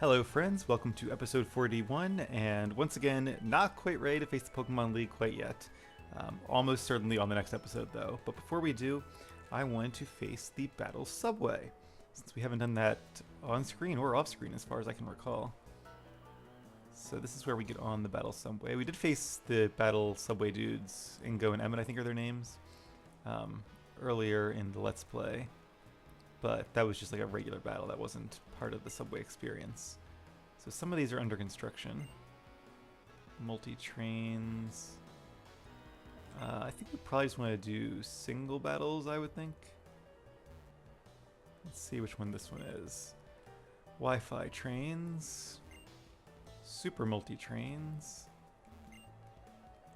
Hello friends, welcome to episode 41, and once again, not quite ready to face the Pokemon League quite yet. Almost certainly on the next episode though, but before we do, I wanted to face the Battle Subway, since we haven't done that on screen or off screen as far as I can recall. So this is where we get on the Battle Subway. We did face the Battle Subway dudes, Ingo and Emmett I think are their names, earlier in the Let's Play. But that was just like a regular battle, that wasn't part of the Subway experience. So some of these are under construction. Multi-trains. I think we probably just want to do single battles, I would think. Let's see which one this one is. Wi-Fi trains. Super multi-trains.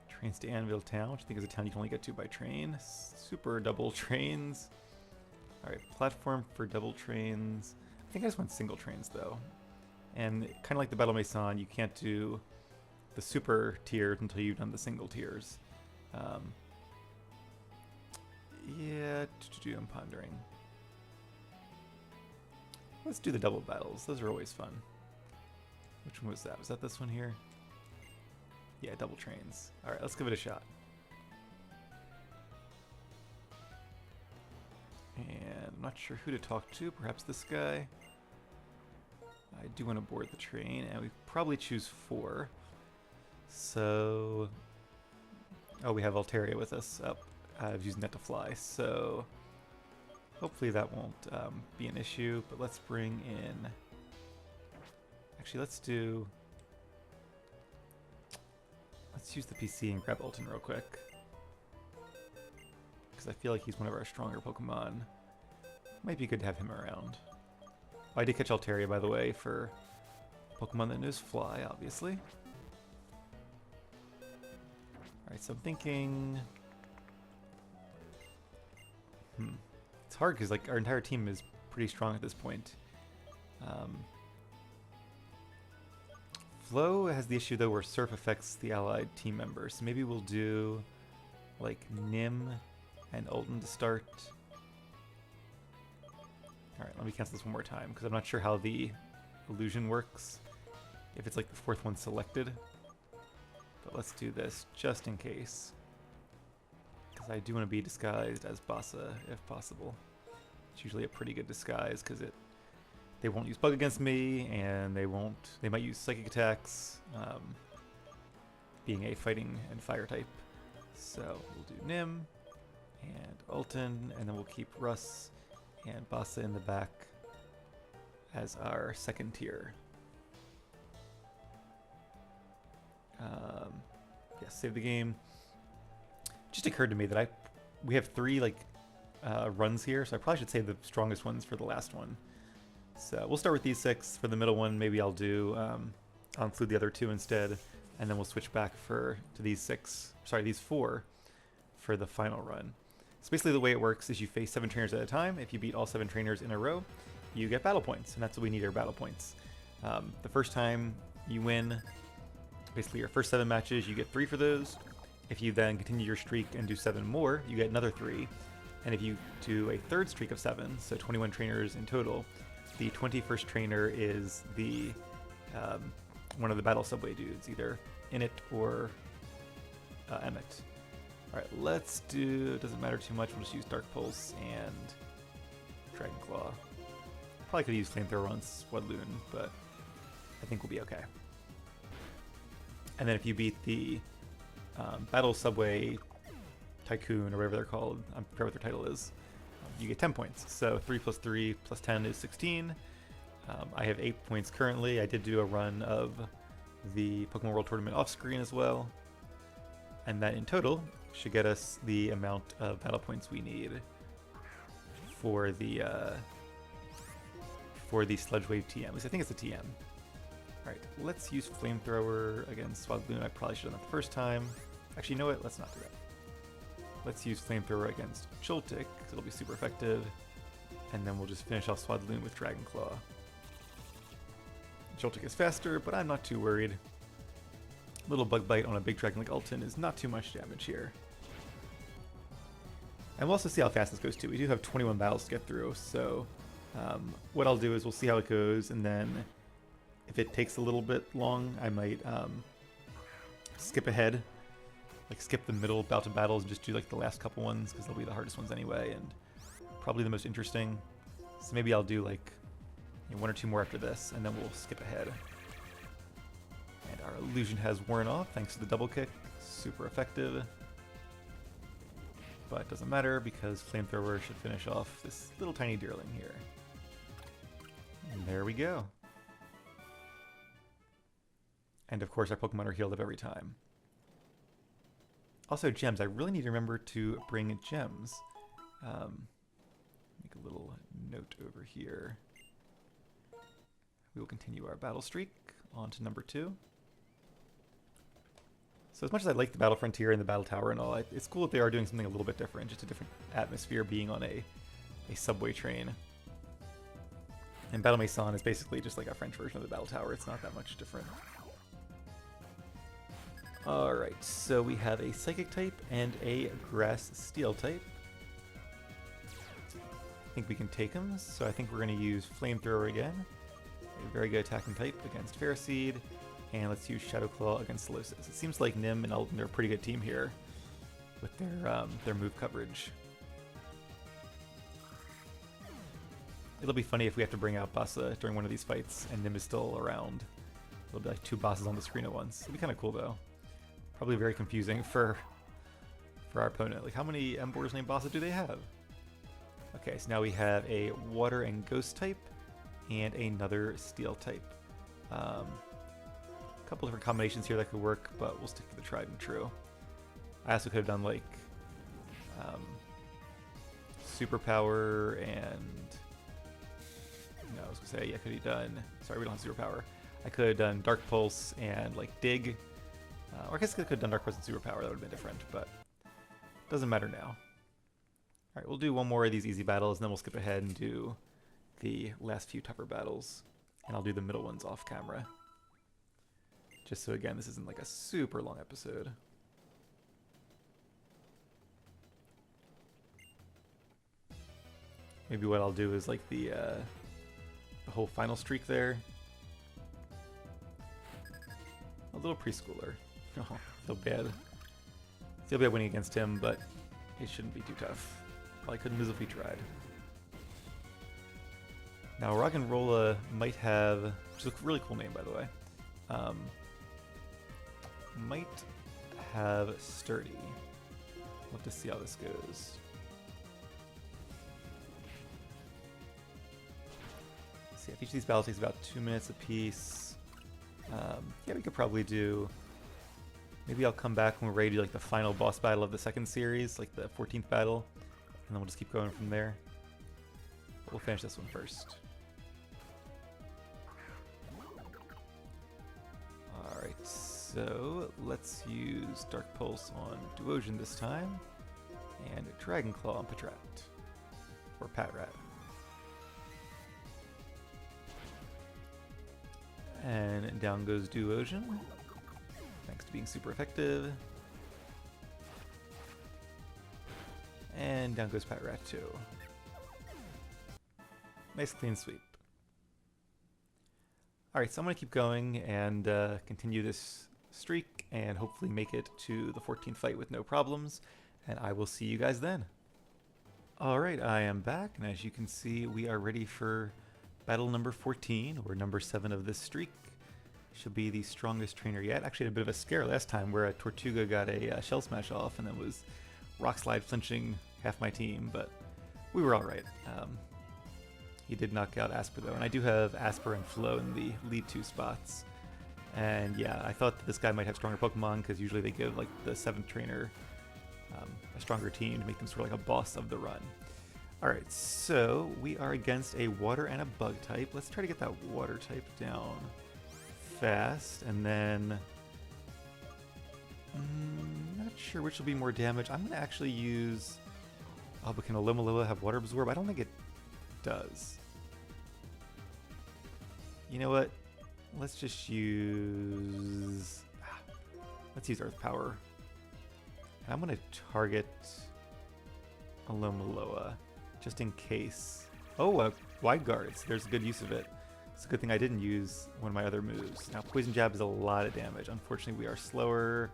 Trains to Anvil Town, which I think is a town you can only get to by train. Super double trains. Alright, platform for double trains. I think I just want single trains though. And kind of like the Battle Maison, you can't do the super tier until you've done the single tiers. Yeah, I'm pondering. Let's do the double battles. Those are always fun. Which one was that? Was that this one here? Yeah, double trains. Alright, let's give it a shot. And I'm not sure who to talk to, perhaps this guy. I do want to board the train, and we probably choose 4. So... oh, we have Altaria with us. Oh, I've used Net to fly, so... hopefully that won't be an issue, but let's bring in... actually, let's do... let's use the PC and grab Alton real quick. I feel like he's one of our stronger Pokemon. Might be good to have him around. I did catch Altaria, by the way, for Pokemon that knows Fly, obviously. Alright, so I'm thinking... it's hard because like our entire team is pretty strong at this point. Flo has the issue though where Surf affects the allied team members, so maybe we'll do like Nim and Alton to start. Alright, let me cancel this one more time, because I'm not sure how the illusion works. If it's like the 4th one selected. But let's do this, just in case. Because I do want to be disguised as Bassa, if possible. It's usually a pretty good disguise, because they won't use Bug against me, and they might use Psychic attacks, being a fighting and fire type. So we'll do Nim and Alton, and then we'll keep Russ and Bassa in the back as our second tier. Yeah, save the game. Just occurred to me that we have 3 like runs here, so I probably should save the strongest ones for the last one. So we'll start with these 6. For the middle one, maybe I'll include the other 2 instead, and then we'll switch back to these 4 for the final run. So basically the way it works is you face 7 trainers at a time. If you beat all 7 trainers in a row, you get battle points, and that's what we need, our battle points. The first time you win, basically your first 7 matches, you get 3 for those. If you then continue your streak and do 7 more, you get another 3. And if you do a third streak of 7, so 21 trainers in total, the 21st trainer is the one of the Battle Subway dudes, either Init or Emmett. Alright, let's do... doesn't matter too much, we'll just use Dark Pulse and Dragon Claw. Probably could use Flamethrower on Swadloon, but I think we'll be okay. And then if you beat the Battle Subway Tycoon, or whatever they're called, I forget what their title is, you get 10 points. So 3 plus 3 plus 10 is 16. I have 8 points currently. I did do a run of the Pokemon World Tournament off screen as well. And that in total should get us the amount of battle points we need for the Sludge Wave TM. At least I think it's a TM. Alright, let's use Flamethrower against Swadloon. I probably should have done that the first time. Actually, you know what? Let's not do that. Let's use Flamethrower against Joltik, because it'll be super effective. And then we'll just finish off Swadloon with Dragon Claw. Joltik is faster, but I'm not too worried. Little Bug Bite on a big dragon like Alton is not too much damage here. And we'll also see how fast this goes too. We do have 21 battles to get through, so what I'll do is we'll see how it goes, and then if it takes a little bit long, I might skip ahead, like skip the middle bout of battles and just do like the last couple ones because they'll be the hardest ones anyway and probably the most interesting. So maybe I'll do like one or two more after this and then we'll skip ahead. And our illusion has worn off thanks to the double kick. Super effective. But it doesn't matter because Flamethrower should finish off this little tiny Deerling here. And there we go. And of course our Pokemon are healed up every time. Also gems, I really need to remember to bring gems. Make a little note over here. We will continue our battle streak on to number 2. So as much as I like the Battle Frontier and the Battle Tower and all, it's cool that they are doing something a little bit different, just a different atmosphere being on a subway train. And Battle Maison is basically just like a French version of the Battle Tower. It's not that much different. Alright, so we have a Psychic type and a Grass Steel type. I think we can take them, so I think we're going to use Flamethrower again. A very good attacking type against Ferroseed. And let's use Shadow Claw against Solosis. It seems like Nim and Alden are a pretty good team here with their move coverage. It'll be funny if we have to bring out Bassa during one of these fights and Nim is still around. It'll be like 2 bosses on the screen at once. It'll be kind of cool though. Probably very confusing for our opponent. Like how many Emboars named Bassa do they have? Okay, so now we have a Water and Ghost type and another Steel type. A couple different combinations here that could work, but we'll stick to the tried and true. I also could have done like Superpower and no, I was gonna say I could have done. Sorry, we don't have Superpower. I could have done Dark Pulse and like Dig, or I guess I could have done Dark Pulse and Superpower. That would have been different, but doesn't matter now. All right, we'll do one more of these easy battles, and then we'll skip ahead and do the last few tougher battles, and I'll do the middle ones off camera. Just so, again, this isn't like a super long episode. Maybe what I'll do is like the whole final streak there. A little preschooler. Oh, feel bad. Feel bad winning against him, but it shouldn't be too tough. Probably couldn't lose if we tried. Now, Roggenrola might have, which is a really cool name, by the way. Might have Sturdy. We'll have to see how this goes. See, if each of these battles takes about 2 minutes apiece. Yeah, we could probably do. Maybe I'll come back when we're ready to do like the final boss battle of the second series, like the 14th battle, and then we'll just keep going from there. But we'll finish this one first. Alright, so let's use Dark Pulse on Duosion this time, and Dragon Claw on Patrat. Or Patrat. And down goes Duosion, thanks to being super effective. And down goes Patrat too. Nice clean sweep. Alright, so I'm going to keep going and continue this streak and hopefully make it to the 14th fight with no problems, and I will see you guys then. Alright, I am back, and as you can see, we are ready for battle number 14, or number 7 of this streak. Should be the strongest trainer yet. Actually, had a bit of a scare last time where Tortuga got a Shell Smash off and then was Rock Slide flinching half my team, but we were alright. He did knock out Asper though, and I do have Asper and Flo in the lead 2 spots. And yeah, I thought that this guy might have stronger Pokemon because usually they give like the 7th trainer a stronger team to make them sort of like a boss of the run. Alright, so we are against a water and a bug type. Let's try to get that water type down fast, and then not sure which will be more damage. I'm going to actually use... Oh, but can Alomomola have Water Absorb? I don't think it does. You know what? Let's just use... Let's use Earth Power. And I'm going to target Alomomola just in case. Oh, Wide Guards. There's a good use of it. It's a good thing I didn't use one of my other moves. Now, Poison Jab is a lot of damage. Unfortunately, we are slower.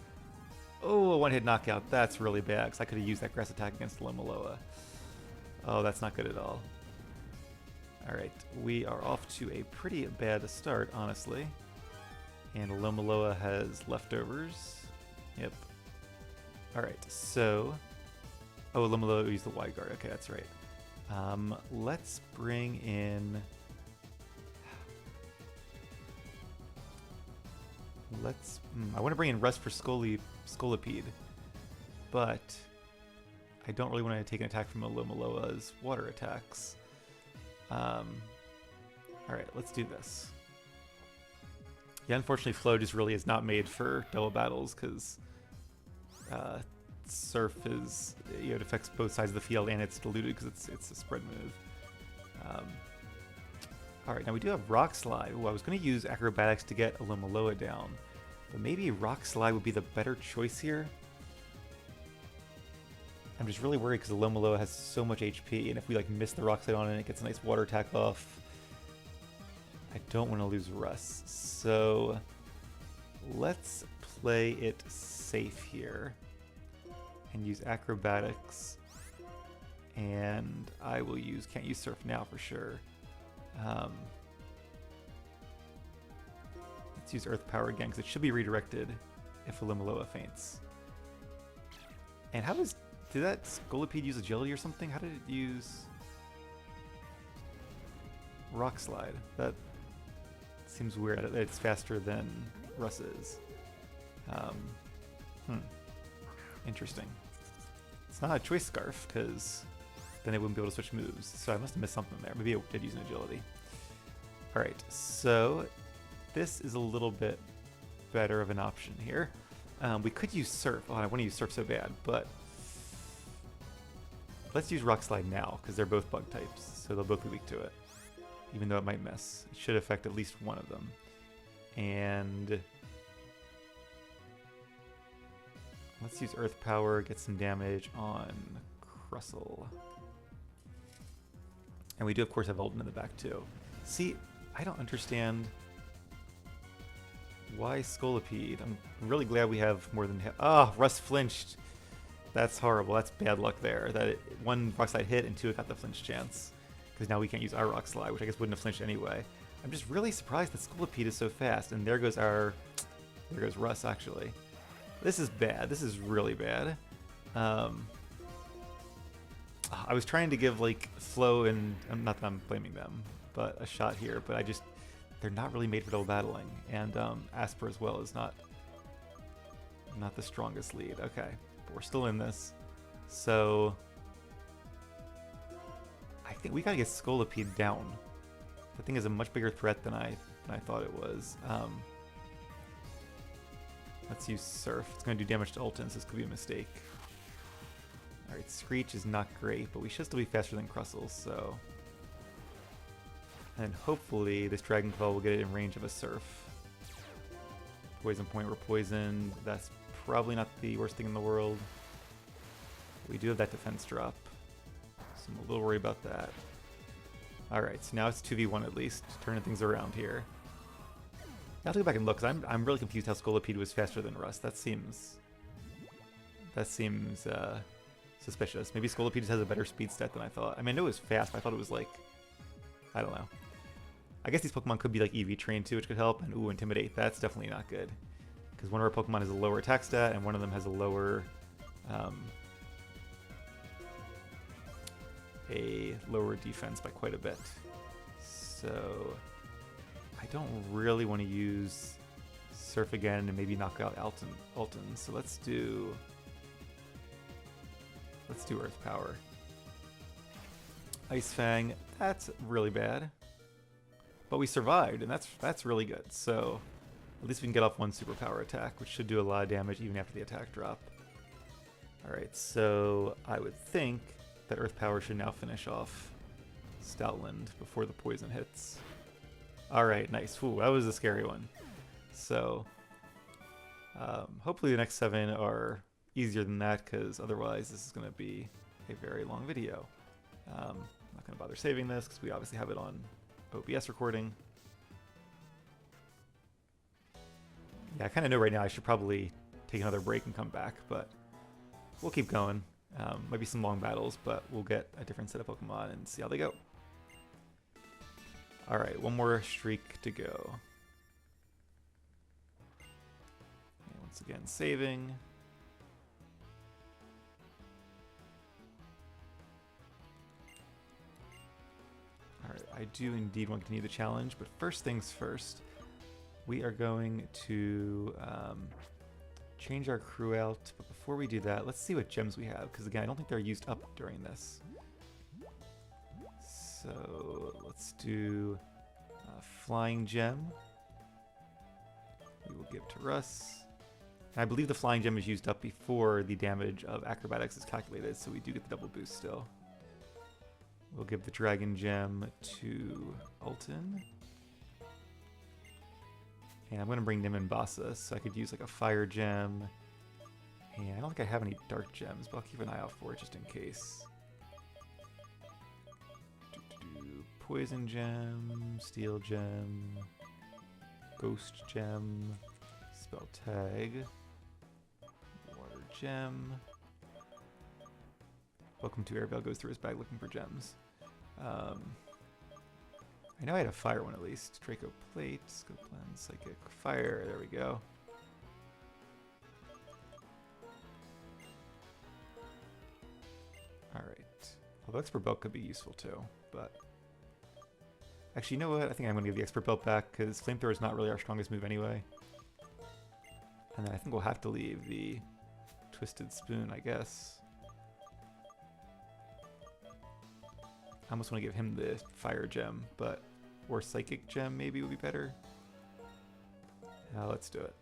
Oh, a one-hit knockout. That's really bad, because I could have used that grass attack against Lomaloa. Oh, that's not good at all. Alright, we are off to a pretty bad start, honestly. And Lomaloa has leftovers. Yep. Alright, so... Oh, Lomaloa used the wide guard. Okay, that's right. Let's bring in... I want to bring in Rust for Scolipede, but I don't really want to take an attack from Lomaloa's water attacks. Alright, let's do this. Yeah, unfortunately Flow just really is not made for double battles, because Surf is, it affects both sides of the field and it's diluted because it's a spread move. Alright, now we do have Rock Slide. Ooh, I was going to use Acrobatics to get Lomaloa down, but maybe Rock Slide would be the better choice here. I'm just really worried because Lomaloa has so much HP, and if we like miss the Rock Slide on it, it gets a nice water attack off. I don't want to lose Russ, so let's play it safe here and use Acrobatics, and I will use, can't use Surf now for sure. Let's use Earth Power again, because it should be redirected if Lomaloa faints. And how did that Scolipede use Agility or something? How did it use Rock Slide? That seems weird. It's faster than Russ is. Interesting. It's not a Choice Scarf, because then it wouldn't be able to switch moves. So I must have missed something there. Maybe it did use an Agility. Alright, so this is a little bit better of an option here. We could use Surf. Oh, I want to use Surf so bad, but let's use Rock Slide now, because they're both bug types, so they'll both be weak to it. Even though it might miss. It should affect at least one of them. And let's use Earth Power, get some damage on Crustle. And we do, of course, have Ulton in the back, too. See, I don't understand why Scolipede. I'm really glad we have more than... Russ flinched. That's horrible. That's bad luck there. That one Rock Slide hit and two it got the flinch chance. Because now we can't use our Rock Slide, which I guess wouldn't have flinched anyway. I'm just really surprised that Scolipede is so fast. And there goes our... There goes Russ, actually. This is bad. This is really bad. I was trying to give, like, Flow and... Not that I'm blaming them, but a shot here. But I just... They're not really made for double battling. And Asper as well is not the strongest lead. Okay. But we're still in this. So... I think we gotta get Scolipede down. That thing is a much bigger threat than I thought it was. Let's use Surf. It's going to do damage to Ulton, so this could be a mistake. Alright, Screech is not great, but we should still be faster than Crustle, so... And hopefully this Dragon Claw will get it in range of a Surf. Poison Point, we're poisoned. That's probably not the worst thing in the world. We do have that defense drop, so I'm a little worried about that. Alright, so now it's 2v1 at least, turning things around here. I have to go back and look, because I'm really confused how Scolipede was faster than Rust. That seems suspicious. Maybe Scolipede just has a better speed stat than I thought. I mean, I know it was fast, but I thought it was like... I don't know. I guess these Pokemon could be like EV trained too, which could help. And ooh, Intimidate. That's definitely not good. Because one of our Pokemon has a lower attack stat, and one of them has a lower defense by quite a bit. So I don't really want to use Surf again and maybe knock out Ulton. So let's do Earth Power. Ice Fang, that's really bad. But we survived, and that's really good. So at least we can get off one superpower attack, which should do a lot of damage even after the attack drop. Alright, so I would think that Earth Power should now finish off Stoutland before the poison hits. Alright, nice. Ooh, that was a scary one. So hopefully the next 7 are easier than that, because otherwise this is going to be a very long video. I'm not going to bother saving this because we obviously have it on OBS recording. Yeah, I kind of know right now I should probably take another break and come back, but we'll keep going. Might be some long battles, but we'll get a different set of Pokemon and see how they go. Alright, one more streak to go. And once again, saving. Alright, I do indeed want to continue the challenge, but first things first, we are going to change our crew out. But before we do that, let's see what gems we have, because again, I don't think they're used up during this. So let's do Flying Gem. We will give to Russ. And I believe the Flying Gem is used up before the damage of Acrobatics is calculated, so we do get the double boost still. We'll give the Dragon Gem to Alton. And I'm going to bring Nimbasa, so I could use like a Fire Gem. And I don't think I have any Dark Gems, but I'll keep an eye out for it just in case. Poison Gem, Steel Gem, Ghost Gem, Spell Tag, Water Gem. Welcome to Airvale goes through his bag looking for gems. I know I had a fire one at least. Draco Plate, Scope Lens, Psychic Fire, there we go. Alright. Although Expert Belt could be useful too, but... Actually, you know what? I think I'm going to give the Expert Belt back, because Flamethrower is not really our strongest move anyway. And then I think we'll have to leave the Twisted Spoon, I guess. I almost want to give him the Fire Gem, but... Or Psychic Gem maybe would be better. Let's do it.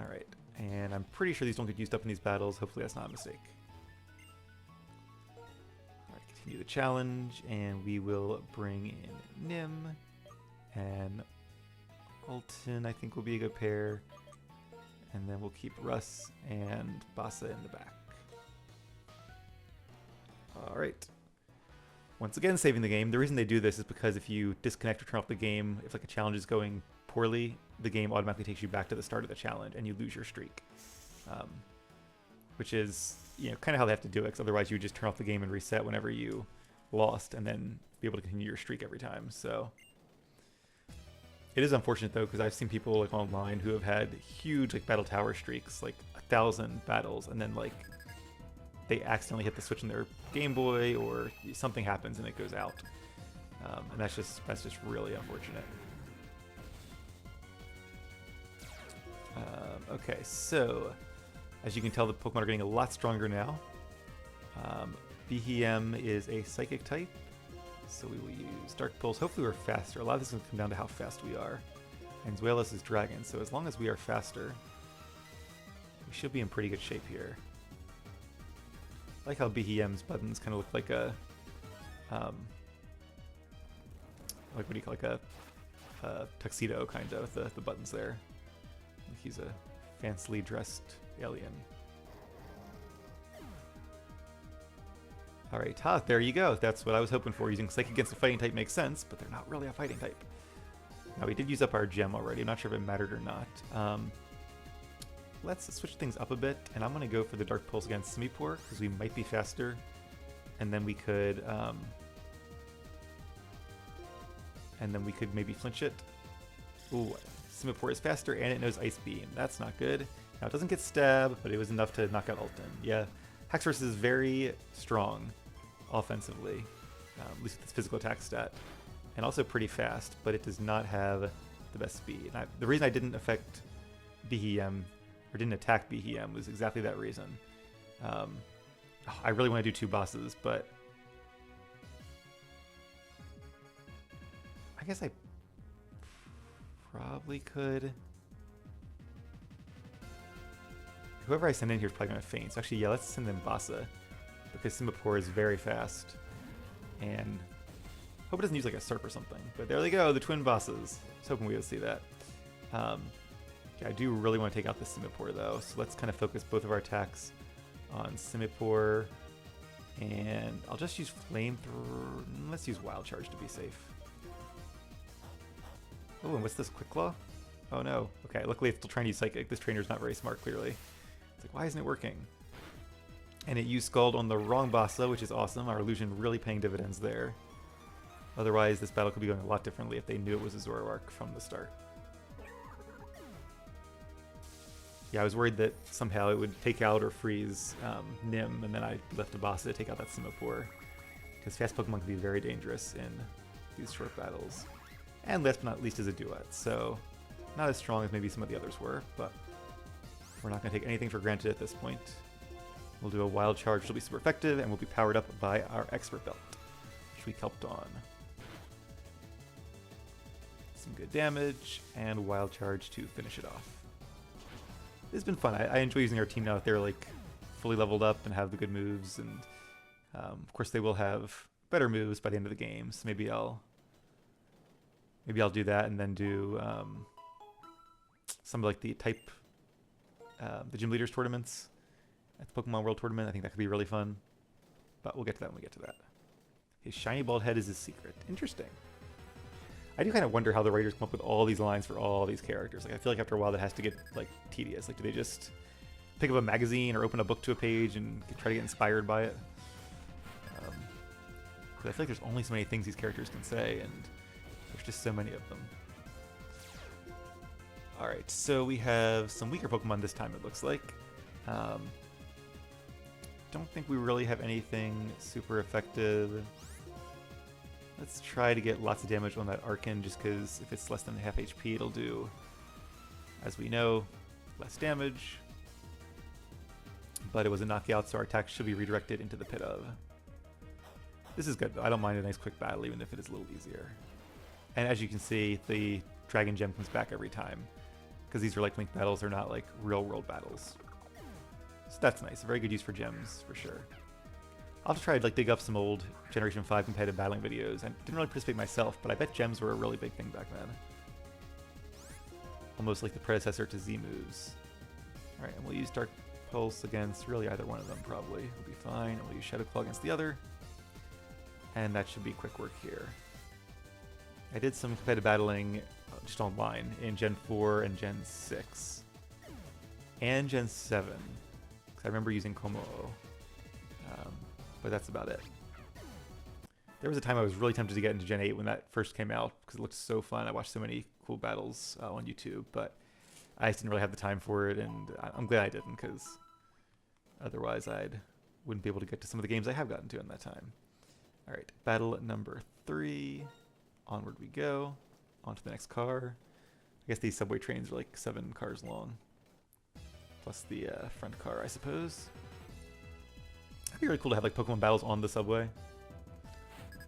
Alright, and I'm pretty sure these don't get used up in these battles. Hopefully that's not a mistake. Alright, continue the challenge, and we will bring in Nim. And Alton, I think, will be a good pair. And then we'll keep Russ and Basa in the back. Alright. Once again, saving the game. The reason they do this is because if you disconnect or turn off the game, if like a challenge is going poorly, the game automatically takes you back to the start of the challenge and you lose your streak. Which is, you know, kind of how they have to do it, because otherwise you would just turn off the game and reset whenever you lost and then be able to continue your streak every time. So it is unfortunate though, because I've seen people like online who have had huge like battle tower streaks, like 1,000 battles, and then like they accidentally hit the switch in their Game Boy or something happens and it goes out. And that's just really unfortunate. Okay, so as you can tell, the Pokemon are getting a lot stronger now. Behem is a Psychic type, so we will use Dark Pulse. Hopefully we're faster. A lot of this is going to come down to how fast we are. And Zweilous is Dragon, so as long as we are faster, we should be in pretty good shape here. I like how Behem's buttons kind of look like a, like what do you call, like a tuxedo kind of with the buttons there. Like he's a fancily dressed alien. All right, there you go. That's what I was hoping for. Using Psychic against a fighting type makes sense, but they're not really a fighting type. Now we did use up our gem already. I'm not sure if it mattered or not. Let's switch things up a bit, and I'm going to go for the Dark Pulse against Simipour, because we might be faster. And then we could maybe flinch it. Ooh, Simipour is faster, and it knows Ice Beam. That's not good. Now, it doesn't get Stab, but it was enough to knock out Alton. Yeah, Haxorus is very strong offensively, at least with its physical attack stat, and also pretty fast, but it does not have the best speed. And the reason I didn't affect Behem, or didn't attack Behem, was exactly that reason. I really want to do 2 bosses, but I guess I probably could. Whoever I send in here is probably going to faint. So actually, yeah, let's send in Basa, because Simipour is very fast. And hope it doesn't use like a Surf or something. But there they go, the twin bosses. I was hoping we would see that. Yeah, I do really want to take out this Simipour though, so let's kind of focus both of our attacks on Simipour. And I'll just use Flamethrower. Let's use Wild Charge to be safe. Oh, and what's this? Quick Claw? Oh no. Okay, luckily it's still trying to use Psychic. This trainer's not very smart, clearly. It's like, why isn't it working? And it used Scald on the wrong Bassa, which is awesome. Our illusion really paying dividends there. Otherwise, this battle could be going a lot differently if they knew it was a Zoroark from the start. Yeah, I was worried that somehow it would take out or freeze Nim, and then I left a Bassa to take out that Simipour. Because fast Pokemon can be very dangerous in these short battles. And last but not least is a Duet, so not as strong as maybe some of the others were, but we're not going to take anything for granted at this point. We'll do a Wild Charge, which will be super effective, and we'll be powered up by our Expert Belt, which we kelped on. Some good damage, and Wild Charge to finish it off. It's been fun. I enjoy using our team now that they're like fully leveled up and have the good moves, and of course they will have better moves by the end of the game. So maybe I'll do that and then do some of like the type, the gym leaders tournaments at the Pokemon World Tournament. I think that could be really fun, but we'll get to that when we get to that. His shiny bald head is his secret. Interesting. I do kind of wonder how the writers come up with all these lines for all these characters. Like, I feel like after a while that has to get like tedious. Like, do they just pick up a magazine or open a book to a page and try to get inspired by it? Because I feel like there's only so many things these characters can say, and there's just so many of them. All right, so we have some weaker Pokemon this time. It looks like. Don't think we really have anything super effective. Let's try to get lots of damage on that Arcan, just because if it's less than half HP, it'll do, as we know, less damage. But it was a knockout, so our attack should be redirected into the pit of. This is good, though. I don't mind a nice quick battle, even if it is a little easier. And as you can see, the Dragon Gem comes back every time, because these are like link battles, they're not like real-world battles. So that's nice. A very good use for gems, for sure. I'll have to try to like dig up some old Generation 5 competitive battling videos. I didn't really participate myself, but I bet gems were a really big thing back then. Almost like the predecessor to Z moves. Alright, and we'll use Dark Pulse against really either one of them, probably. We'll be fine. And we'll use Shadow Claw against the other. And that should be quick work here. I did some competitive battling just online in Gen 4 and Gen 6. And Gen 7. Because I remember using Komo-o. But that's about it. There was a time I was really tempted to get into Gen 8 when that first came out, because it looked so fun. I watched so many cool battles on YouTube, but I just didn't really have the time for it, and I'm glad I didn't, because otherwise I wouldn't be able to get to some of the games I have gotten to in that time. Alright, battle number 3. Onward we go. On to the next car. I guess these subway trains are like 7 cars long. Plus the front car, I suppose. It'd be really cool to have like Pokemon battles on the subway.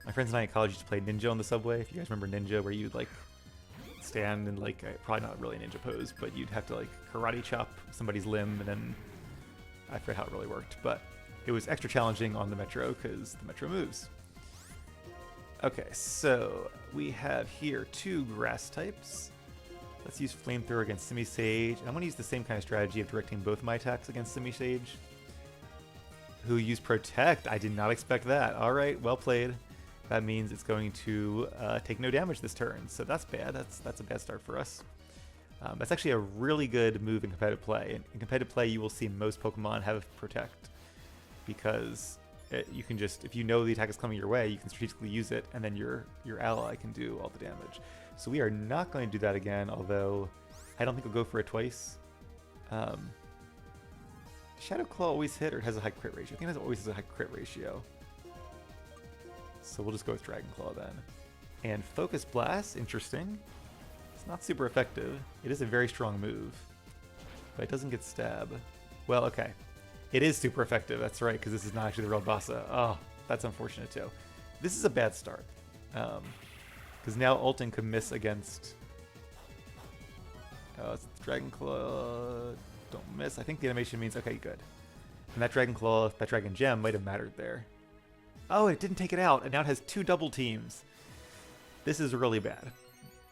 My friends and I in college used to play Ninja on the subway. If you guys remember Ninja, where you'd like stand in like probably not really a ninja pose, but you'd have to like karate chop somebody's limb, and then I forget how it really worked, but it was extra challenging on the Metro because the Metro moves. Okay, so we have here 2 grass types. Let's use Flamethrower against Simisage. I'm going to use the same kind of strategy of directing both my attacks against Simisage, who used Protect. I did not expect that. All right, well played. That means it's going to take no damage this turn, so that's bad. That's a bad start for us. That's actually a really good move in competitive play. In competitive play, you will see most Pokemon have Protect, because you can just, if you know the attack is coming your way, you can strategically use it, and then your ally can do all the damage. So we are not going to do that again, although I don't think we'll go for it twice. Shadow Claw always hit, or it has a high crit ratio? I think it always has a high crit ratio. So we'll just go with Dragon Claw then. And Focus Blast, interesting. It's not super effective. It is a very strong move, but it doesn't get stab. Well, okay. It is super effective, that's right, because this is not actually the real Bassa. Oh, that's unfortunate too. This is a bad start. Because now Alton could miss against... it's Dragon Claw... Don't miss. I think the animation means, okay, good. And that Dragon Claw, that Dragon Gem might have mattered there. Oh, it didn't take it out, and now it has 2 double teams. This is really bad.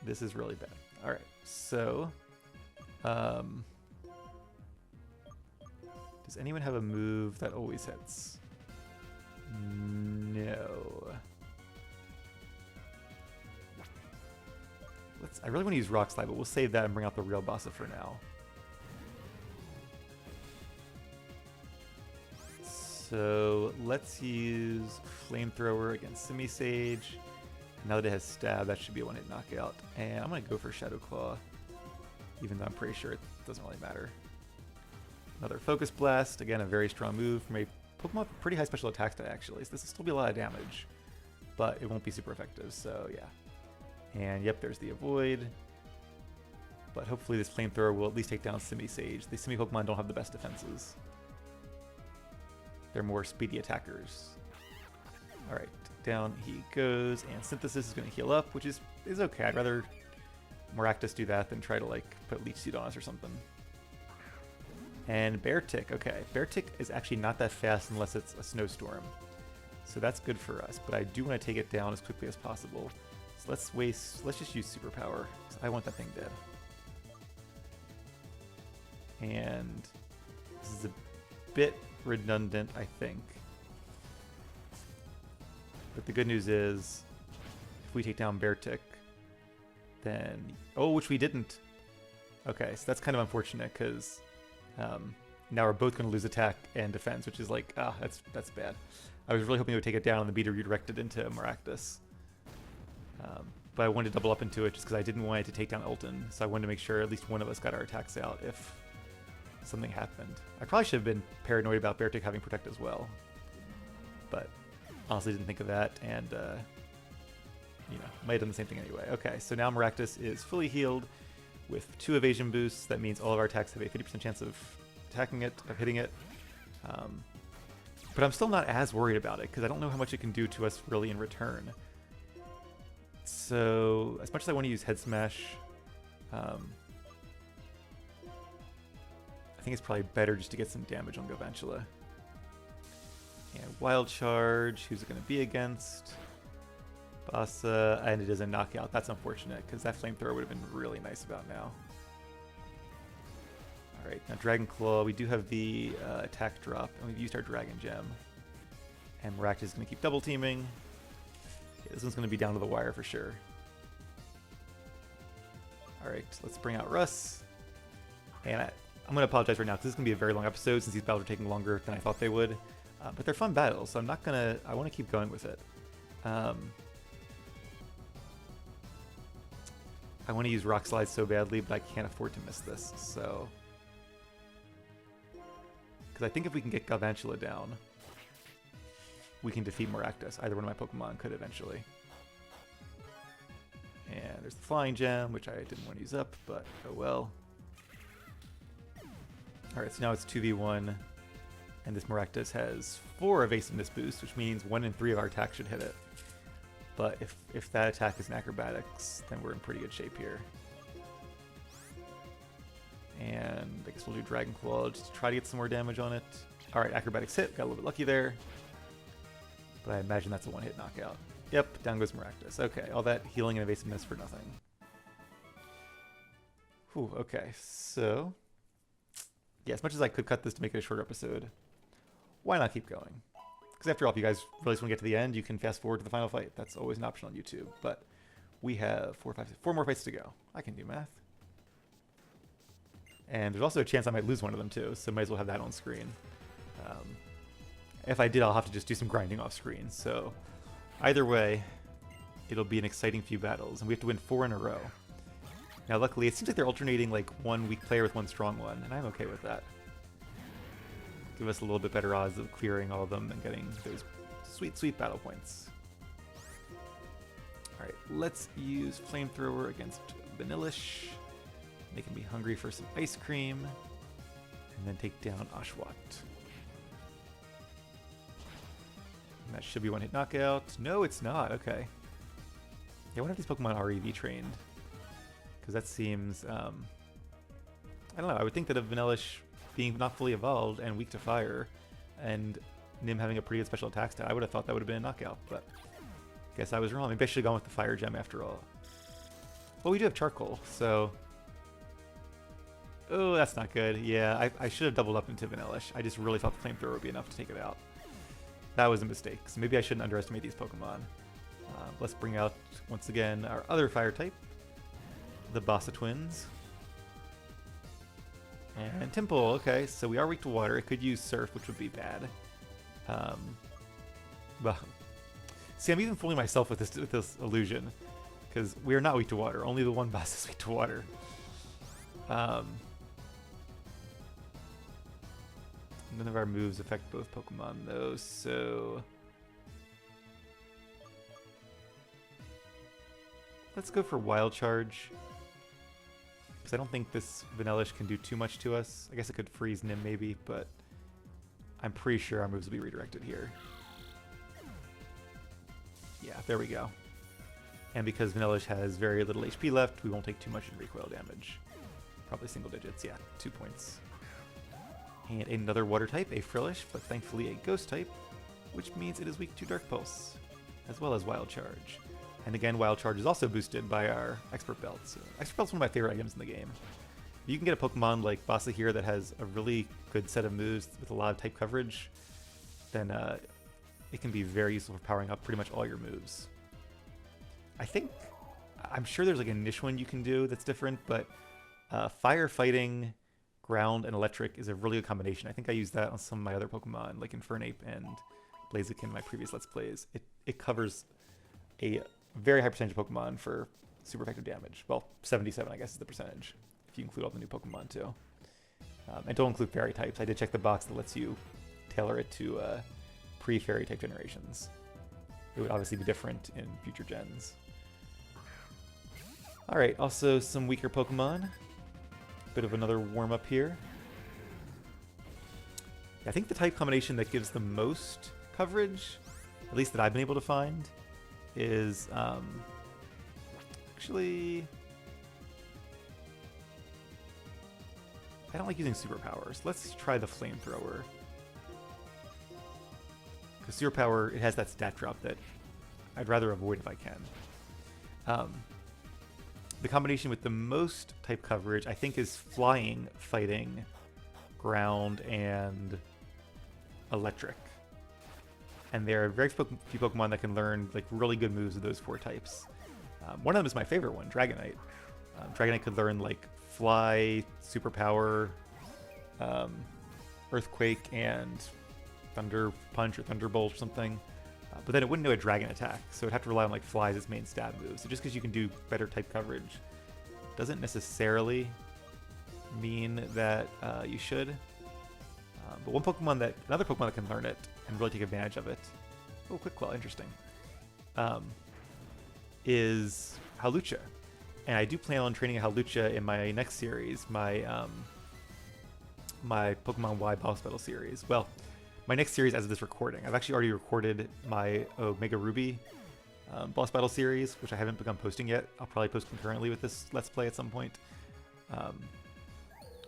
This is really bad. All right, so... does anyone have a move that always hits? No. I really want to use Rock Slide, but we'll save that and bring out the real Bassa for now. So let's use Flamethrower against Simisage. Now that it has Stab, that should be a one-hit knockout. And I'm going to go for Shadow Claw, even though I'm pretty sure it doesn't really matter. Another Focus Blast, again a very strong move from a Pokemon with pretty high special attack stat actually, so this will still be a lot of damage, but it won't be super effective, so yeah. And yep, there's the Avoid. But hopefully this Flamethrower will at least take down Simisage. The Simi Pokemon don't have the best defenses. They're more speedy attackers. Alright, down he goes, and Synthesis is going to heal up, which is okay. I'd rather Maractus do that than try to like put Leech Seed on us or something. And Beartic, okay. Beartic is actually not that fast unless it's a snowstorm. So that's good for us, but I do want to take it down as quickly as possible. So let's just use Superpower, because I want that thing dead. And this is a bit redundant, I think. But the good news is, if we take down Beartic, then... Oh, which we didn't. Okay, so that's kind of unfortunate, because now we're both going to lose attack and defense, which is like, that's bad. I was really hoping it would take it down and the be redirected into Maractus. But I wanted to double up into it just because I didn't want it to take down Elton, so I wanted to make sure at least one of us got our attacks out if something happened. I probably should have been paranoid about Beartic having Protect as well, but honestly didn't think of that, and you know, might have done the same thing anyway. Okay, so now Maractus is fully healed with 2 evasion boosts. That means all of our attacks have a 50% chance of attacking it, of hitting it. But I'm still not as worried about it because I don't know how much it can do to us really in return. So as much as I want to use Head Smash, I think it's probably better just to get some damage on Galvantula. And Wild Charge, who's it going to be against? Bassa, and it is a knockout. That's unfortunate, because that Flamethrower would have been really nice about now. Alright, now Dragon Claw, we do have the attack drop, and we've used our Dragon Gem. And Maractus is going to keep double teaming. Okay, this one's going to be down to the wire for sure. Alright, let's bring out Russ. And I'm going to apologize right now, because this is going to be a very long episode, since these battles are taking longer than I thought they would. But they're fun battles, so I'm not going to... I want to keep going with it. I want to use Rock Slide so badly, but I can't afford to miss this, so... Because I think if we can get Galvantula down, we can defeat Maractus. Either one of my Pokemon could eventually. And there's the Flying Gem, which I didn't want to use up, but oh well. Alright, so now it's 2v1, and this Maractus has 4 evasiveness boosts, which means 1 in 3 of our attacks should hit it. But if that attack is in acrobatics, then we're in pretty good shape here. And I guess we'll do Dragon Claw just to try to get some more damage on it. Alright, acrobatics hit, got a little bit lucky there. But I imagine that's a one-hit knockout. Yep, down goes Maractus. Okay, all that healing and evasiveness for nothing. Whew, okay, so... Yeah, as much as I could cut this to make it a shorter episode, why not keep going? Because after all, if you guys really just want to get to the end, you can fast forward to the final fight. That's always an option on YouTube. But we have 4 more fights to go. I can do math. And there's also a chance I might lose one of them too, so might as well have that on screen. If I did, I'll have to just do some grinding off screen. So either way, it'll be an exciting few battles, and we have to win 4 in a row. Now luckily, it seems like they're alternating like one weak player with one strong one, and I'm okay with that. Give us a little bit better odds of clearing all of them and getting those sweet, sweet battle points. Alright, let's use Flamethrower against Vanillish. Make him be hungry for some ice cream. And then take down Oshawott. And that should be one-hit knockout. No, it's not. Okay. Yeah, I wonder if these Pokemon are EV trained. Because that seems... I don't know. I would think that a Vanillish being not fully evolved and weak to fire, and Nim having a pretty good special attack stat, I would have thought that would have been a knockout, but guess I was wrong. Maybe I should have gone with the Fire Gem after all. Well, we do have Charcoal, so... Oh, that's not good. Yeah, I should have doubled up into Vanillish. I just really thought the Flamethrower would be enough to take it out. That was a mistake, so maybe I shouldn't underestimate these Pokemon. Let's bring out, once again, our other Fire type. the Bassa twins. And Temple, okay, so we are weak to water. It could use Surf, which would be bad. Well, see, I'm even fooling myself with this illusion, because we are not weak to water. Only the one boss is weak to water. None of our moves affect both Pokemon, though, so... Let's go for Wild Charge. Because I don't think this Vanillish can do too much to us. I guess it could freeze Nim maybe, but I'm pretty sure our moves will be redirected here. Yeah, there we go. And because Vanillish has very little HP left, we won't take too much in recoil damage. Probably single digits, yeah, 2 points. And another water type, a Frillish, but thankfully a ghost type, which means it is weak to Dark Pulse, as well as Wild Charge. And again, Wild Charge is also boosted by our Expert Belt. So Expert Belt's one of my favorite items in the game. If you can get a Pokemon like Bassa here that has a really good set of moves with a lot of type coverage, then it can be very useful for powering up pretty much all your moves. I'm sure there's like a niche one you can do that's different, but Fire, Fighting, Ground, and Electric is a really good combination. I think I used that on some of my other Pokemon, like Infernape and Blaziken in my previous Let's Plays. It covers a very high percentage of Pokemon for super effective damage. Well, 77, I guess, is the percentage, if you include all the new Pokemon, too. And don't include Fairy types. I did check the box that lets you tailor it to pre-Fairy type generations. It would obviously be different in future gens. Alright, also some weaker Pokemon. Bit of another warm-up here. I think the type combination that gives the most coverage, at least that I've been able to find, is actually, I don't like using superpowers. Let's try the Flamethrower. Because Superpower, it has that stat drop that I'd rather avoid if I can. The combination with the most type coverage, I think, is Flying, Fighting, Ground, and Electric. And there are very few Pokemon that can learn like really good moves of those 4 types. One of them is my favorite one, Dragonite. Dragonite could learn like Fly, Superpower, Earthquake, and Thunder Punch or Thunderbolt or something. But then it wouldn't know a Dragon attack, so it'd have to rely on like Fly as its main stab move. So just because you can do better type coverage doesn't necessarily mean that you should. But another Pokemon that can learn it and really take advantage of it, oh, Quick Claw, interesting, is Hawlucha. And I do plan on training a Hawlucha in my next series, my Pokemon Y Boss Battle series. Well, my next series as of this recording. I've actually already recorded my Omega Ruby Boss Battle series, which I haven't begun posting yet. I'll probably post concurrently with this Let's Play at some point.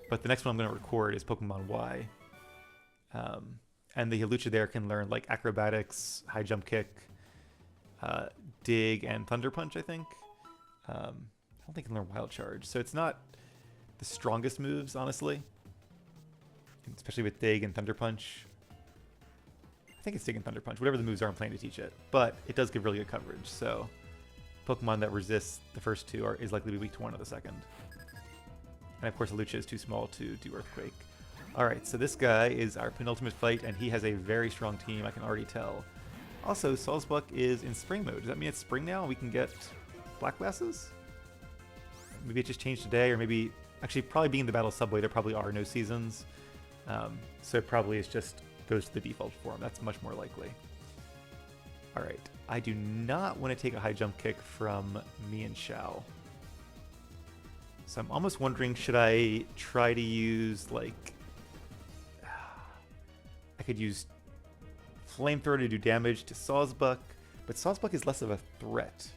But the next one I'm going to record is Pokemon Y. And the Hawlucha there can learn like Acrobatics, High Jump Kick, Dig, and Thunder Punch, I think. I don't think it can learn Wild Charge. So it's not the strongest moves, honestly. Especially with Dig and Thunder Punch. I think it's Dig and Thunder Punch, whatever the moves are I'm planning to teach it. But it does give really good coverage, so Pokemon that resists the first 2 is likely to be weak to 1 of the second. And of course, Hawlucha is too small to do Earthquake. Alright, so this guy is our penultimate fight, and he has a very strong team, I can already tell. Also, Sawsbuck is in spring mode. Does that mean it's spring now and we can get Black Glasses? Maybe it just changed today, or maybe... Actually, probably being the Battle Subway, there probably are no seasons. So it probably is just goes to the default form. That's much more likely. Alright, I do not want to take a High Jump Kick from Mienshao. So I'm almost wondering, should I try to use, like... I could use Flamethrower to do damage to Sawsbuck, but Sawsbuck is less of a threat.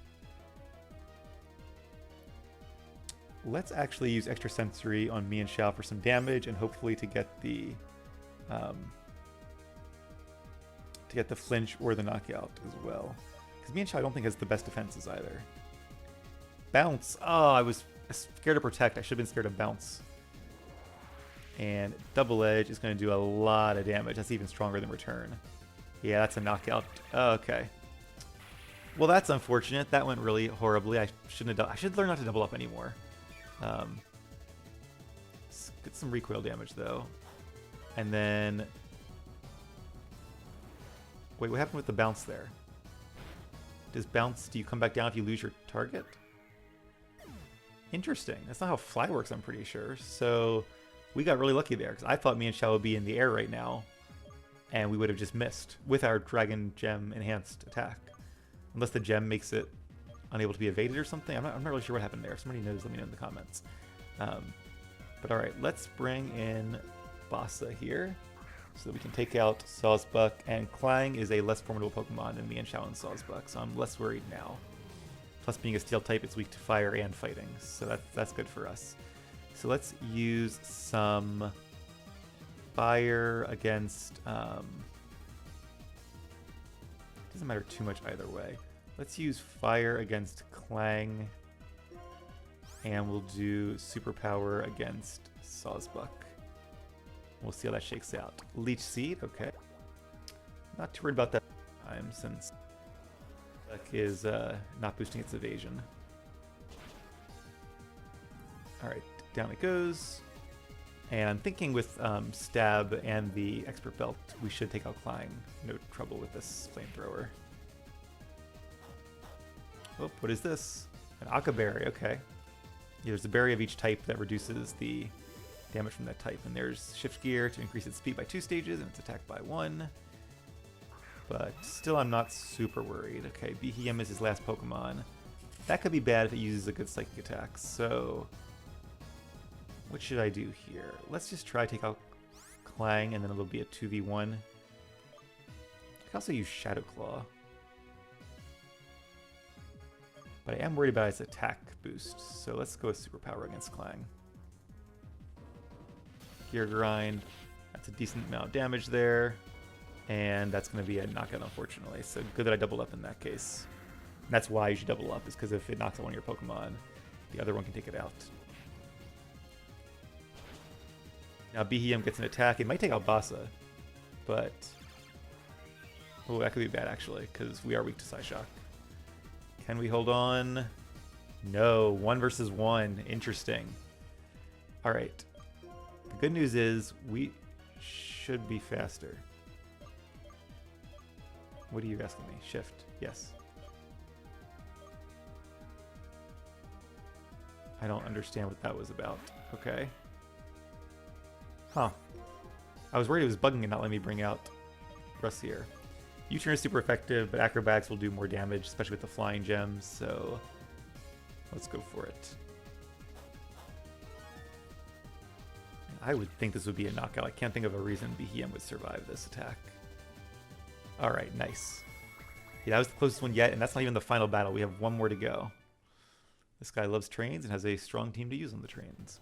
Let's actually use Extra Sensory on Mienshao for some damage, and hopefully to get the flinch or the knockout as well. Because Mienshao I don't think has the best defenses either. Bounce! Oh, I was scared of Protect. I should have been scared of Bounce. And Double Edge is going to do a lot of damage. That's even stronger than Return. Yeah, that's a knockout. Okay. Well, that's unfortunate. That went really horribly. I should learn not to double up anymore. Let's get some recoil damage though. And then... Wait, what happened with the bounce there? Does bounce, do you come back down if you lose your target? Interesting. That's not how fly works, I'm pretty sure. So we got really lucky there, because I thought me and Xiao would be in the air right now, and we would have just missed with our Dragon Gem enhanced attack. Unless the gem makes it unable to be evaded or something. I'm not really sure what happened there. If somebody knows, let me know in the comments. But alright, let's bring in Bassa here, so that we can take out Sawsbuck, and Clang is a less formidable Pokemon than me and Xiao and Sawsbuck, so I'm less worried now. Plus being a steel type, it's weak to fire and fighting, so that's good for us. So let's use some fire against... doesn't matter too much either way. Let's use fire against Clang, and we'll do superpower against Sawsbuck. We'll see how that shakes out. Leech Seed, okay. Not too worried about that time, since Duck is not boosting its evasion. Alright, down it goes. And I'm thinking with Stab and the Expert Belt, we should take out Clang. No trouble with this flamethrower. Oh, what is this? An Akka Berry, okay. Yeah, there's a berry of each type that reduces the damage from that type. And there's Shift Gear to increase its speed by 2 stages and its attack by 1. But still, I'm not super worried. Okay, Behem is his last Pokemon. That could be bad if it uses a good Psychic attack. So, what should I do here? Let's just try to take out Clang, and then it'll be a 2v1. I can also use Shadow Claw. But I am worried about its attack boost, so let's go with Superpower against Clang. Gear Grind, that's a decent amount of damage there, and that's going to be a knockout, unfortunately, so good that I doubled up in that case. And that's why you should double up, is because if it knocks out one of your Pokemon, the other one can take it out. Now Behem gets an attack, it might take out Bassa, but... Oh, that could be bad actually, because we are weak to Psyshock. Can we hold on? No, 1 versus 1. Interesting. Alright. The good news is we should be faster. What are you asking me? Shift. Yes. I don't understand what that was about. Okay. Huh. I was worried it was bugging and not letting me bring out Russier. U-turn is super effective, but Acrobatics will do more damage, especially with the flying gems, so let's go for it. I would think this would be a knockout. I can't think of a reason Behem would survive this attack. Alright, nice. Yeah, that was the closest one yet, and that's not even the final battle. We have one more to go. This guy loves trains and has a strong team to use on the trains.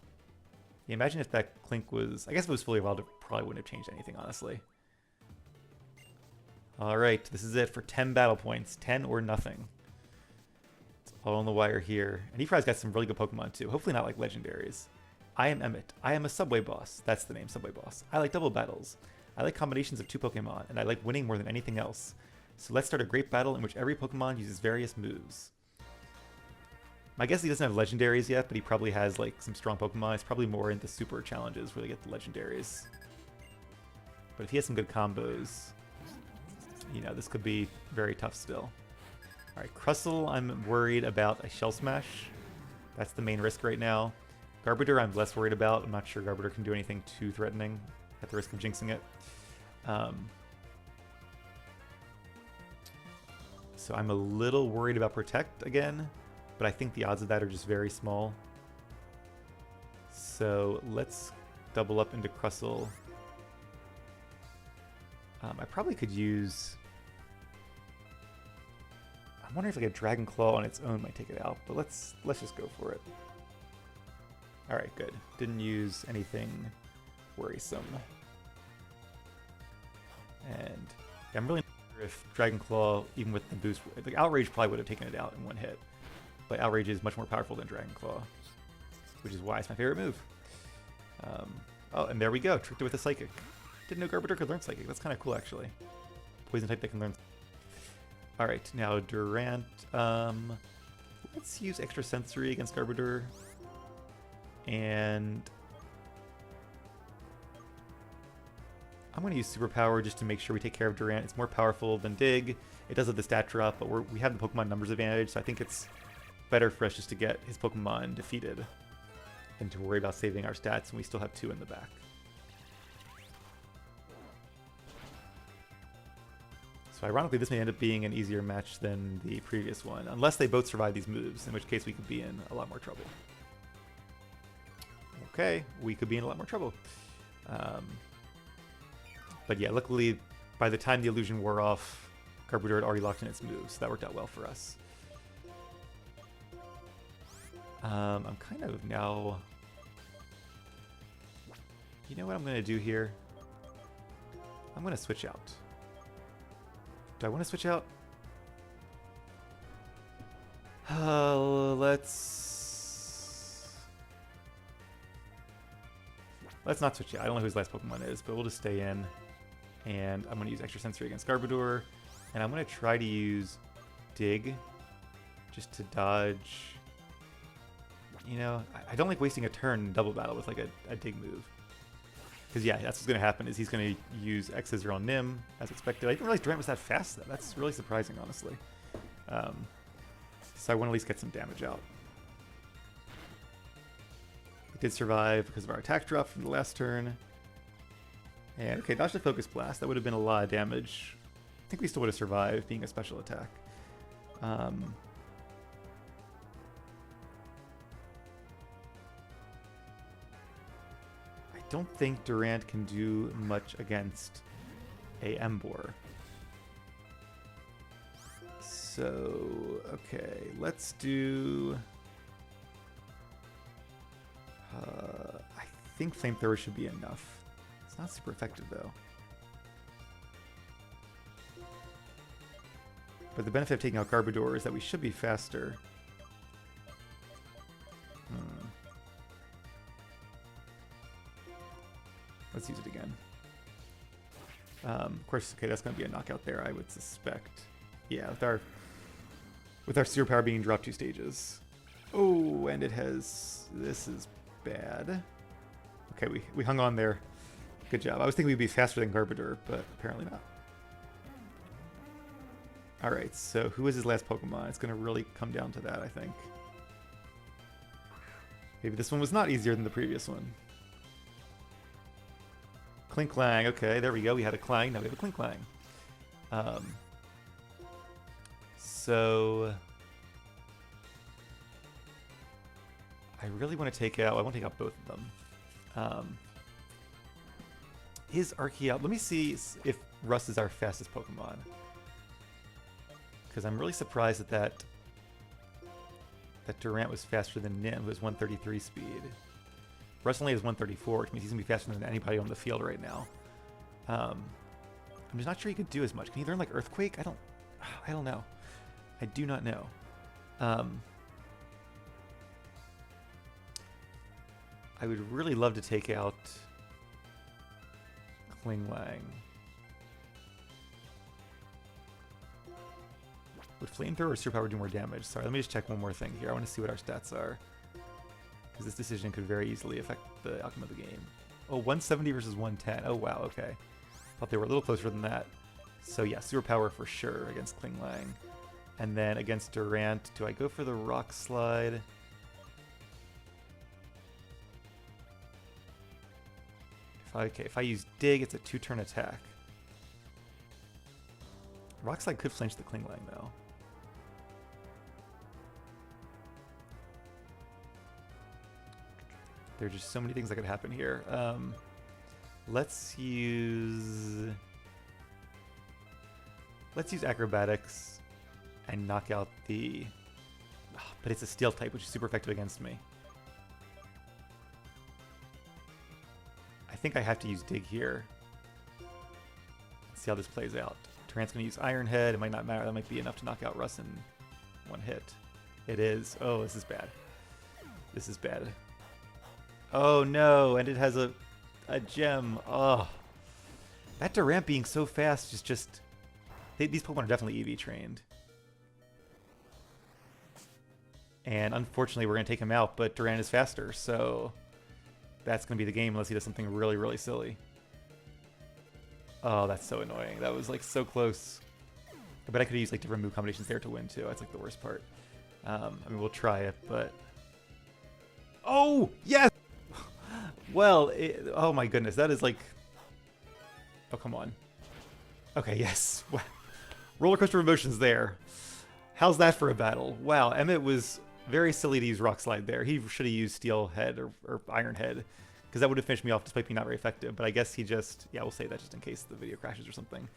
Yeah, imagine if that Clink was... I guess if it was fully evolved, it probably wouldn't have changed anything, honestly. Alright, this is it for 10 battle points. 10 or nothing. It's all on the wire here. And Ephraim's got some really good Pokemon too. Hopefully not like legendaries. I am Emmett. I am a Subway Boss. That's the name, Subway Boss. I like double battles. I like combinations of 2 Pokemon, and I like winning more than anything else. So let's start a great battle in which every Pokemon uses various moves. My guess is he doesn't have legendaries yet, but he probably has like some strong Pokemon. It's probably more into super challenges where they get the legendaries. But if he has some good combos, you know, this could be very tough still. Alright, Crustle, I'm worried about a Shell Smash. That's the main risk right now. Garbodor, I'm less worried about. I'm not sure Garbodor can do anything too threatening at the risk of jinxing it. So I'm a little worried about Protect again, but I think the odds of that are just very small. So let's double up into Crustle. I probably could use... I'm wondering if like a Dragon Claw on its own might take it out, but let's just go for it. Alright, good. Didn't use anything worrisome. And yeah, I'm really not sure if Dragon Claw, even with the boost, like Outrage probably would have taken it out in one hit. But Outrage is much more powerful than Dragon Claw, which is why it's my favorite move. Oh, and there we go. Tricked it with a Psychic. Didn't know Garbodor could learn Psychic. That's kind of cool, actually. Poison type that can learn. Alright, now Durant. Let's use Extra Sensory against Garbodor. And I'm going to use Superpower just to make sure we take care of Durant. It's more powerful than Dig. It does have the stat drop, but we have the Pokemon numbers advantage, so I think it's better for us just to get his Pokemon defeated than to worry about saving our stats, and we still have 2 in the back. So ironically, this may end up being an easier match than the previous one, unless they both survive these moves, in which case we could be in a lot more trouble. Okay, we could be in a lot more trouble. But yeah, luckily, by the time the illusion wore off, Garbodor had already locked in its moves, so that worked out well for us. I'm kind of now... You know what I'm going to do here? I'm going to switch out. Do I want to switch out? Let's not switch out. I don't know who his last Pokemon is, but we'll just stay in. And I'm going to use Extra Sensory against Garbodor. And I'm going to try to use Dig just to dodge. You know, I don't like wasting a turn in double battle with like a Dig move. Because yeah, that's what's going to happen is he's going to use X-Scissor on Nim, as expected. I didn't realize Durant was that fast though. That's really surprising, honestly. So I want to at least get some damage out. We did survive because of our attack drop from the last turn. And okay, dodge the Focus Blast. That would have been a lot of damage. I think we still would have survived being a special attack. I don't think Durant can do much against a Emboar. So, okay, let's do... I think Flamethrower should be enough. It's not super effective, though. But the benefit of taking out Garbodor is that we should be faster. Let's use it again. Of course, okay, that's going to be a knockout there, I would suspect. Yeah, with our Superpower being dropped 2 stages. Oh, and it has... This is bad. Okay, we hung on there. Good job. I was thinking we'd be faster than Garbodor, but apparently not. Alright, so who is his last Pokemon? It's going to really come down to that, I think. Maybe this one was not easier than the previous one. Klinklang, okay, there we go. We had a Clang, now we have a Klinklang. So... I really want to take out... I want to take out both of them. Is Archeop... Let me see if Russ is our fastest Pokemon. Because I'm really surprised that Durant was faster than Nim, who has 133 speed. Russ only has 134, which means he's going to be faster than anybody on the field right now. I'm just not sure he could do as much. Can he learn like Earthquake? I don't know. I do not know. I would really love to take out Klinklang. Would Flamethrower or Superpower do more damage? Sorry, let me just check one more thing here. I want to see what our stats are. Because this decision could very easily affect the outcome of the game. Oh, 170 versus 110. Oh, wow, okay. Thought they were a little closer than that. So yeah, Superpower for sure against Klinklang. And then against Durant, do I go for the Rock Slide? If I use Dig, it's a 2-turn attack. Rock Slide could flinch the Klinklang, though. There are just so many things that could happen here. Let's use Acrobatics and knock out the... Oh, but it's a Steel type, which is super effective against me. I think I have to use Dig here. Let's see how this plays out. Durant's going to use Iron Head. It might not matter. That might be enough to knock out Russ in 1 hit. It is. Oh, this is bad. This is bad. Oh no, and it has a gem. Oh. That Durant being so fast is just... These Pokemon are definitely EV trained. And unfortunately, we're going to take him out, but Duran is faster, so that's going to be the game unless he does something really, really silly. Oh, that's so annoying. That was like so close. I bet I could have used like different move combinations there to win too. That's like the worst part. I mean, we'll try it, but... Oh, yes! Well, oh my goodness, that is like... Oh, come on. Okay, yes. Roller coaster of emotions there. How's that for a battle? Wow, Emmett was very silly to use Rock Slide there. He should have used Steel Head or Iron Head, because that would have finished me off despite being not very effective. But I guess he just... Yeah, we'll say that just in case the video crashes or something.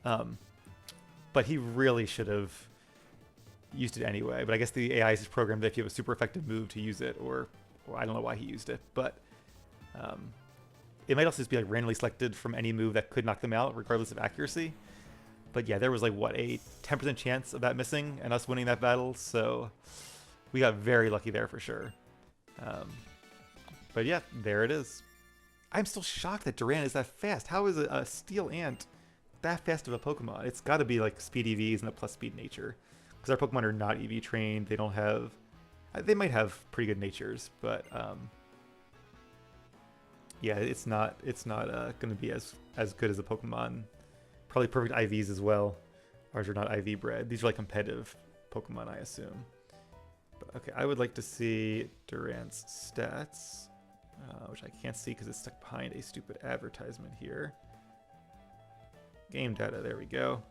But he really should have used it anyway. But I guess the AI is programmed that if you have a super effective move to use it, or I don't know why he used it, but it might also just be like randomly selected from any move that could knock them out, regardless of accuracy. But yeah, there was like, what, a 10% chance of that missing and us winning that battle, so we got very lucky there for sure. But yeah, there it is. I'm still shocked that Duran is that fast. How is a Steel Ant that fast of a Pokemon? It's got to be like speed EVs and a plus speed nature, because our Pokemon are not EV trained. They don't have... They might have pretty good natures, but yeah, it's not going to be as good as a Pokemon. Probably perfect IVs as well. Ours are not IV bred. These are like competitive Pokemon, I assume. But okay, I would like to see Duran's stats, which I can't see because it's stuck behind a stupid advertisement here. Game data, there we go.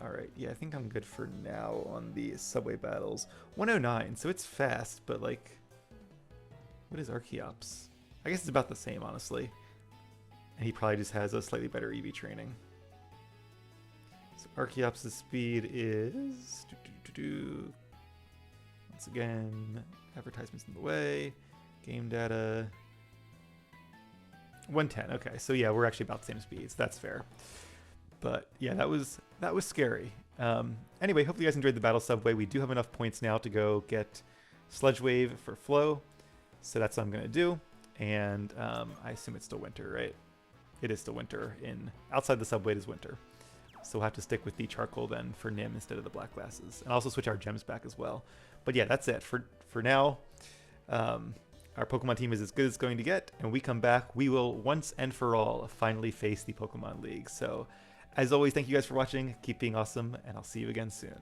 Alright, yeah, I think I'm good for now on the subway battles. 109, so it's fast, but like... What is Archeops? I guess it's about the same, honestly. And he probably just has a slightly better EV training. So Archeops' speed is... Once again, advertisements in the way. Game data... 110, okay, so yeah, we're actually about the same speeds. That's fair. But yeah, that was scary. Anyway, hopefully you guys enjoyed the battle subway. We do have enough points now to go get Sludge Wave for Flow. So that's what I'm going to do. And I assume it's still winter, right? It is still winter. Outside the subway it is winter. So we'll have to stick with the charcoal then for Nim instead of the black glasses. And also switch our gems back as well. But yeah, that's it. For now, our Pokemon team is as good as it's going to get. And when we come back, we will once and for all finally face the Pokemon League. So as always, thank you guys for watching. Keep being awesome, and I'll see you again soon.